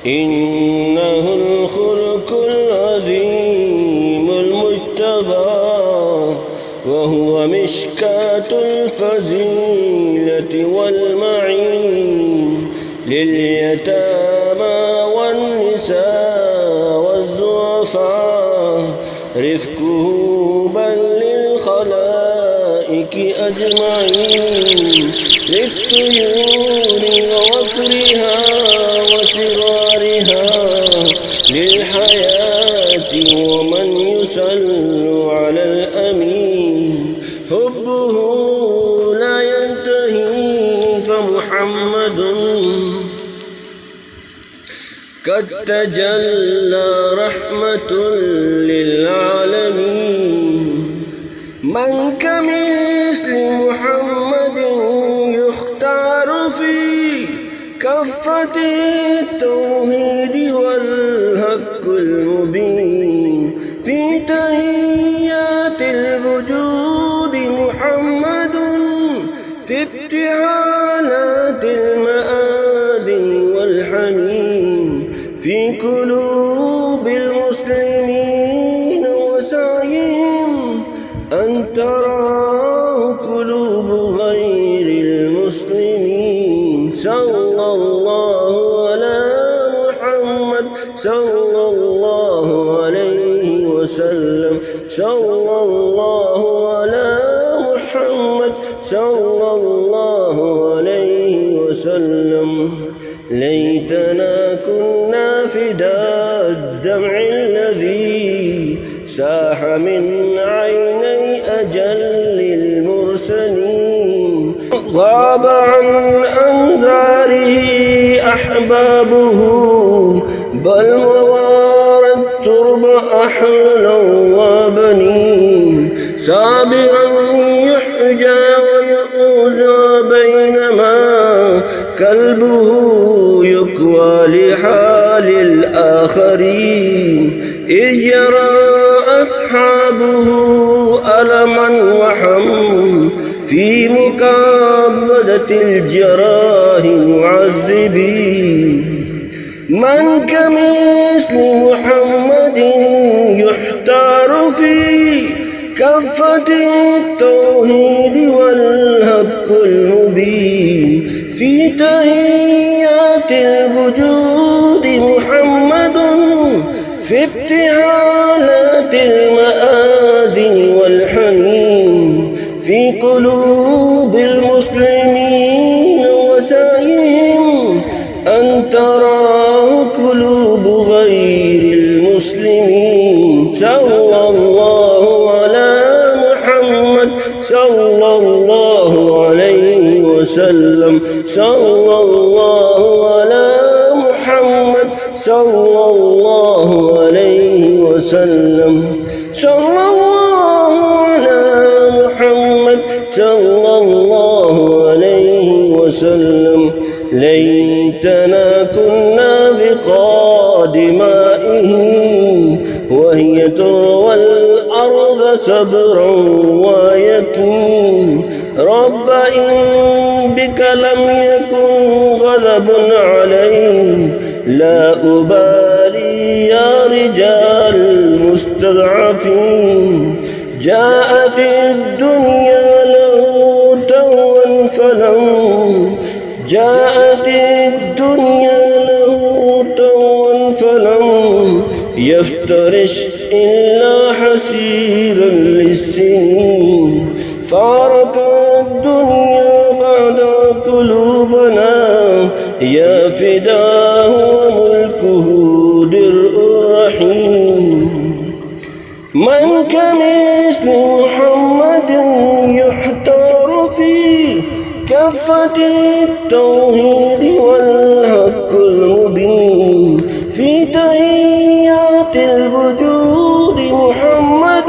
إنه الخلق العظيم المجتبى، وهو مشكاة الفضيلة والمعين لليتامى والنساء والضعفاء، رفقه بل للخلائق أجمعين، للطيور ووكرها وصغارها، للحياة ومن يصل على الأمين، حبه لا ينتهي فمحمد قد تجلى رحمة للعالمين. من كمثل محمد يختار في كفة التوحيد والحق المبين، في تحيات الوجود محمد، في ابتهالات المآذن والحنين، في قلوب المسلمين وسعيهم أن تراه قلوب غير المسلمين. صلى الله على محمد صلى الله عليه وسلم، صلى الله على محمد صلى الله عليه وسلم. ليتنا كنا فداء الدمع الذي ساح من عيني أجل المرسلين، غاب عن أنظاره أحبابه، بل ووار الترب أحلا وبنين، صابرا يحجى ويؤذى بينما قلبه يكوى لحال الآخرين، إذ يرى أصحابه ألما وحم في مكابدة الجراح معذبين. من كمثل محمد يحتار في كفة التوحيد والحق المبين، في تحيات الوجود محمد، في ابتهالات المآذن والحنين، في قلوب المسلمين وسعيهم أن تراه قلوب غير المسلمين. صلى الله على محمد صلى الله عليه وسلم، صلى الله على محمد صلى الله عليه وسلم، صلى الله على محمد صلى الله عليه وسلم. ليتنا كنا بقاد مائه، وهي تروى الأرض صبرا ويكين. رب إن بك لم يكن غضب علي، لا أبالي يا رجال المستضعفين. جاءت الدنيا له توا فلم، جاءت الدنيا له توا فلم يفترش إلا حسيرا للسنين. فارق الدنيا فدى قلوبنا، يا فداه وملكه درء رحيم. من كمثل محمد يحتار في كافة التوحيد والحق المبين في تحيات الوجود محمد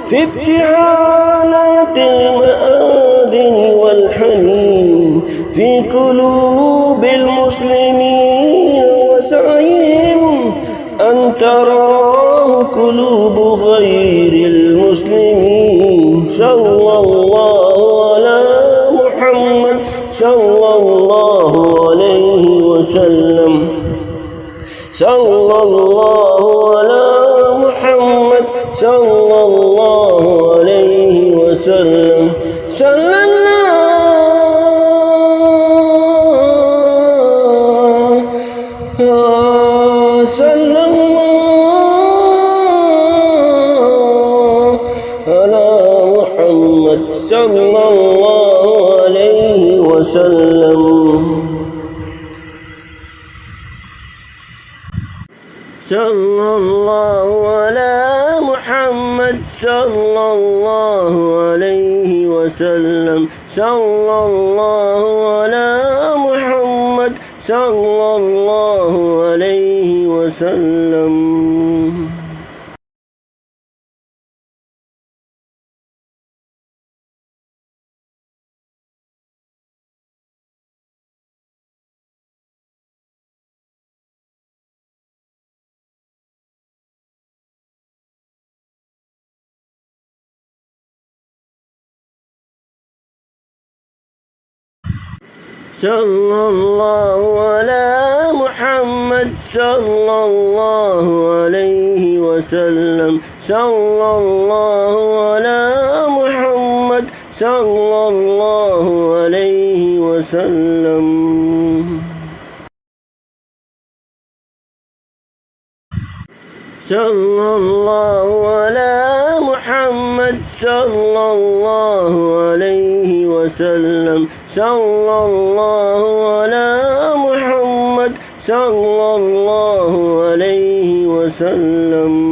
في ابتحالات المآذن والحنين في قلوب المسلمين وسعيهم أن تراه قلوب غير المسلمين. صلى الله على محمد صلى الله عليه وسلم. صلى الله على محمد صلى الله عليه وسلم. صلى الله على محمد صلى الله عليه وسلم. صلى الله على محمد صلى الله عليه وسلم. صلى الله على محمد صلى الله عليه وسلم. صلى الله على محمد صلى الله عليه وسلم. صلى الله على محمد صلى الله عليه وسلم. صلى الله على محمد صلى الله عليه وسلم. صلى الله على محمد صلى الله عليه وسلم.